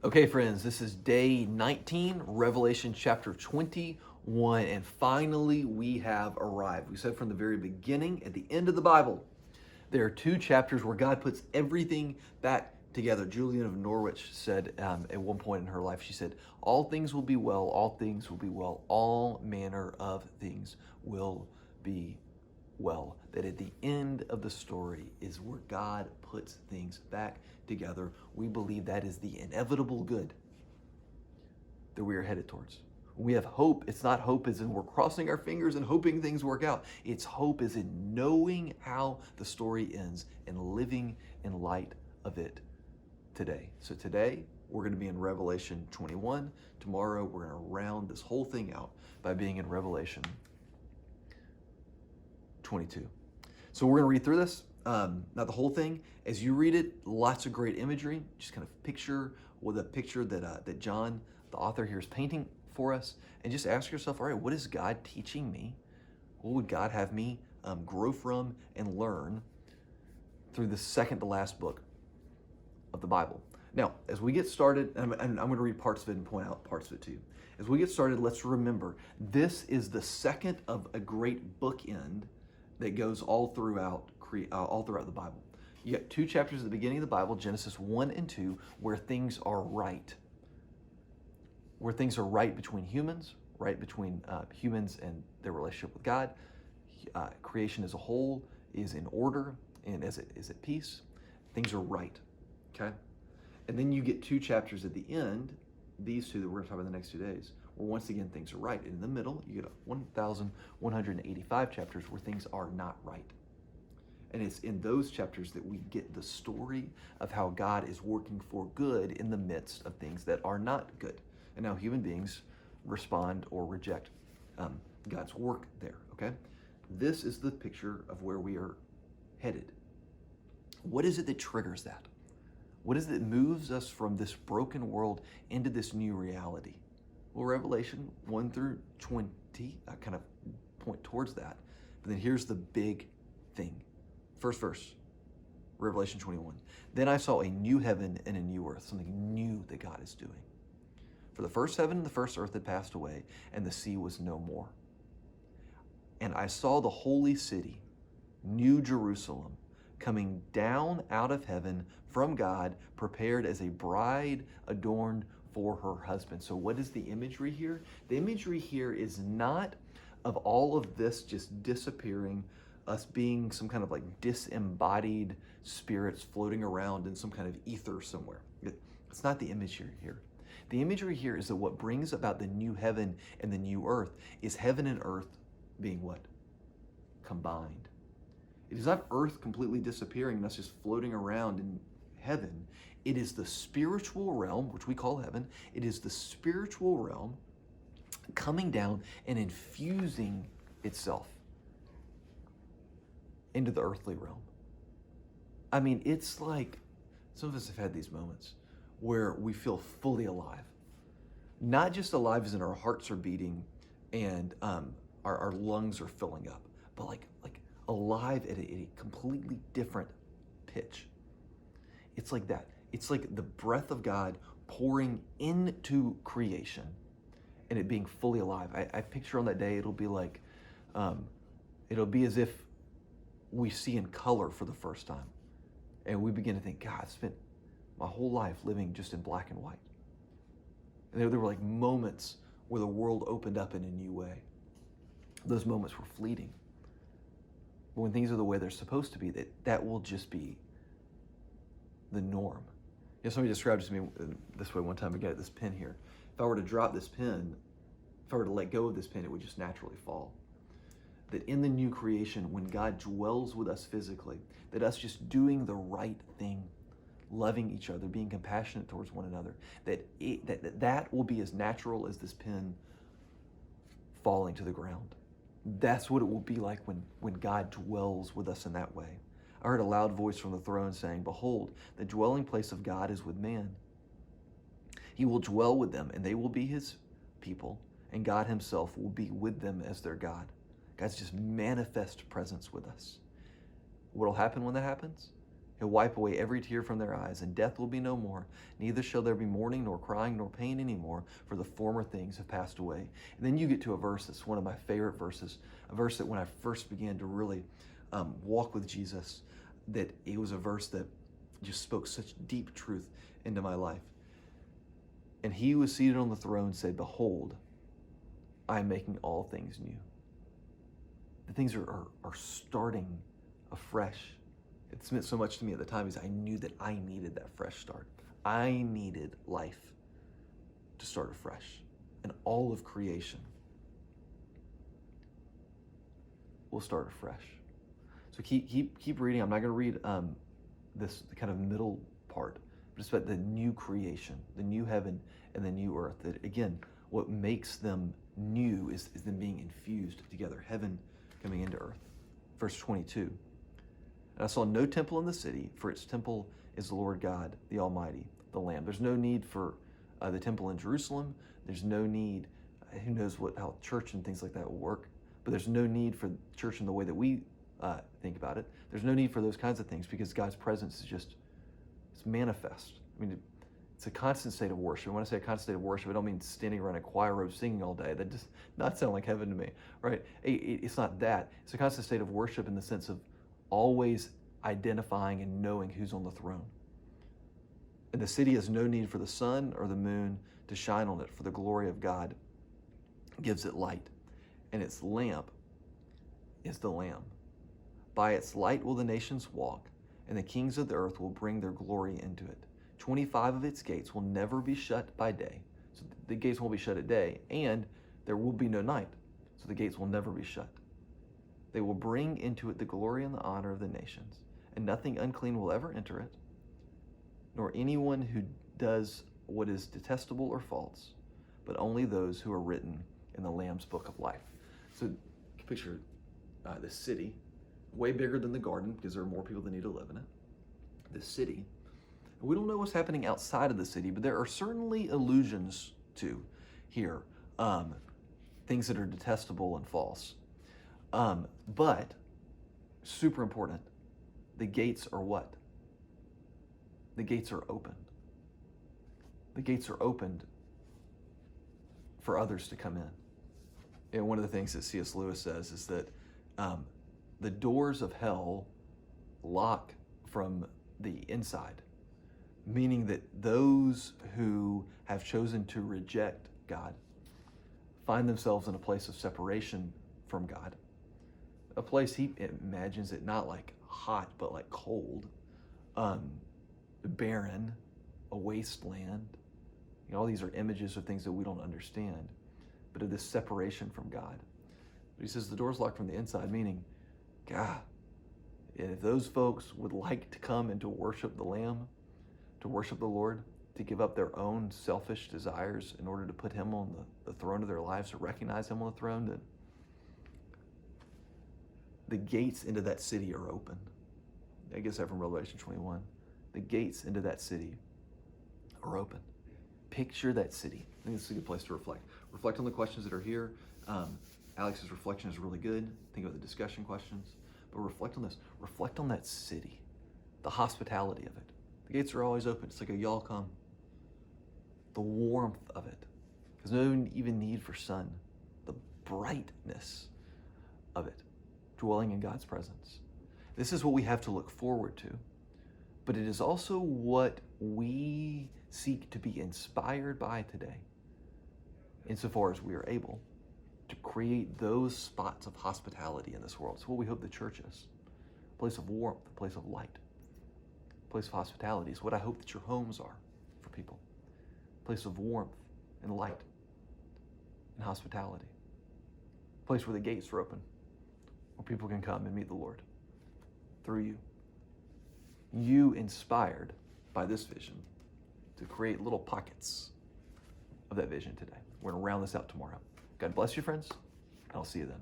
Okay, friends, this is day 19, Revelation chapter 21, and finally we have arrived. We said from the very beginning, at the end of the Bible, there are two chapters where God puts everything back together. Julian of Norwich said at one point in her life, she said, all things will be well, all things will be well, all manner of things will be well. That at the end of the story is where God puts things back together. We believe that is the inevitable good that we are headed towards. When we have hope, it's not hope as in we're crossing our fingers and hoping things work out. It's hope as in knowing how the story ends and living in light of it today. So today, we're going to be in Revelation 21. Tomorrow, we're going to round this whole thing out by being in Revelation 22. So we're going to read through this, not the whole thing. As you read it, lots of great imagery. Just kind of picture with a picture that John, the author here, is painting for us, and just ask yourself, all right, what is God teaching me? What would God have me grow from and learn through the second to last book of the Bible? Now, as we get started, and I'm going to read parts of it and point out parts of it to you. As we get started, let's remember, this is the second of a great bookend that goes all throughout the Bible. You got two chapters at the beginning of the Bible, Genesis 1 and 2, where things are right. Where things are right between humans, right between humans and their relationship with God. Creation as a whole is in order and is at peace. Things are right, okay? And then you get two chapters at the end, these two that we're going to talk about in the next 2 days, where once again things are right. And in the middle, you get 1,185 chapters where things are not right. And it's in those chapters that we get the story of how God is working for good in the midst of things that are not good. And how human beings respond or reject God's work there, okay? This is the picture of where we are headed. What is it that triggers that? What is it that moves us from this broken world into this new reality? Well, Revelation 1 through 20 kind of point towards that. But then here's the big thing. First verse, Revelation 21. Then I saw a new heaven and a new earth, something new that God is doing. For the first heaven and the first earth had passed away, and the sea was no more. And I saw the holy city, New Jerusalem, coming down out of heaven from God, prepared as a bride adorned for her husband. So what is the imagery here? The imagery here is not of all of this just disappearing, us being some kind of like disembodied spirits floating around in some kind of ether somewhere. It's not the imagery here. The imagery here is that what brings about the new heaven and the new earth is heaven and earth being what? Combined. It is not earth completely disappearing and us just floating around in heaven. It is the spiritual realm, which we call heaven. It is the spiritual realm coming down and infusing itself into the earthly realm. I mean, it's like, some of us have had these moments where we feel fully alive. Not just alive as in our hearts are beating and our lungs are filling up, but like alive at a completely different pitch. It's like that. It's like the breath of God pouring into creation and it being fully alive. I picture on that day, it'll be like, it'll be as if we see in color for the first time. And we begin to think, God, I've spent my whole life living just in black and white. And there were like moments where the world opened up in a new way. Those moments were fleeting. But when things are the way they're supposed to be, that will just be the norm. You know, somebody described it to me this way one time. I got this pen here. If I were to drop this pen, if I were to let go of this pen, it would just naturally fall. That in the new creation, when God dwells with us physically, that us just doing the right thing, loving each other, being compassionate towards one another, that will be as natural as this pen falling to the ground. That's what it will be like when God dwells with us in that way. I heard a loud voice from the throne saying, behold, the dwelling place of God is with man. He will dwell with them, and they will be his people, and God himself will be with them as their God. God's just manifest presence with us. What will happen when that happens? He'll wipe away every tear from their eyes, and death will be no more. Neither shall there be mourning, nor crying, nor pain anymore, for the former things have passed away. And then you get to a verse that's one of my favorite verses, a verse that when I first began to really walk with Jesus, that it was a verse that just spoke such deep truth into my life. And he was seated on the throne said, behold, I am making all things new. The things are starting afresh. It's meant so much to me at the time because I knew that I needed that fresh start. I needed life to start afresh. And all of creation will start afresh. So keep reading. I'm not going to read this kind of middle part, but it's about the new creation, the new heaven and the new earth. That again, what makes them new is them being infused together, heaven coming into earth. Verse 22. And I saw no temple in the city, for its temple is the Lord God, the Almighty, the Lamb. There's no need for the temple in Jerusalem. There's no need, who knows how church and things like that will work, but there's no need for church in the way that we think about it. There's no need for those kinds of things because God's presence is it's manifest. I mean, it's a constant state of worship. And when I say a constant state of worship, I don't mean standing around a choir robe singing all day. That does not sound like heaven to me, right? It's not that. It's a constant state of worship in the sense of always identifying and knowing who's on the throne. And the city has no need for the sun or the moon to shine on it, for the glory of God gives it light. And its lamp is the Lamb. By its light will the nations walk, and the kings of the earth will bring their glory into it. 25 of its gates will never be shut by day. So the gates won't be shut at day, and there will be no night. So the gates will never be shut. They will bring into it the glory and the honor of the nations, and nothing unclean will ever enter it, nor anyone who does what is detestable or false, but only those who are written in the Lamb's book of life. So you can picture the city, way bigger than the garden because there are more people that need to live in it. The city. We don't know what's happening outside of the city, but there are certainly allusions to here, things that are detestable and false. But super important, the gates are what? The gates are open. The gates are opened for others to come in. And one of the things that C.S. Lewis says is that the doors of hell lock from the inside, meaning that those who have chosen to reject God find themselves in a place of separation from God. A place he imagines it not like hot, but like cold, barren, a wasteland. You know, all these are images of things that we don't understand, but of this separation from God. But he says the door's locked from the inside, meaning, God, if those folks would like to come and to worship the Lamb, to worship the Lord, to give up their own selfish desires in order to put him on the throne of their lives, to recognize him on the throne, then the gates into that city are open. I guess that from Revelation 21. The gates into that city are open. Picture that city. I think this is a good place to reflect. Reflect on the questions that are here. Alex's reflection is really good. Think about the discussion questions. But reflect on this. Reflect on that city, the hospitality of it. The gates are always open. It's like a y'all come. The warmth of it. There's no even need for sun. The brightness of it. Dwelling in God's presence. This is what we have to look forward to. But it is also what we seek to be inspired by today, insofar as we are able to create those spots of hospitality in this world. It's what we hope the church is. A place of warmth, a place of light, a place of hospitality is what I hope that your homes are for people. A place of warmth and light and hospitality. A place where the gates are open, where people can come and meet the Lord through you. You inspired by this vision to create little pockets of that vision today. We're going to round this out tomorrow. God bless you, friends, and I'll see you then.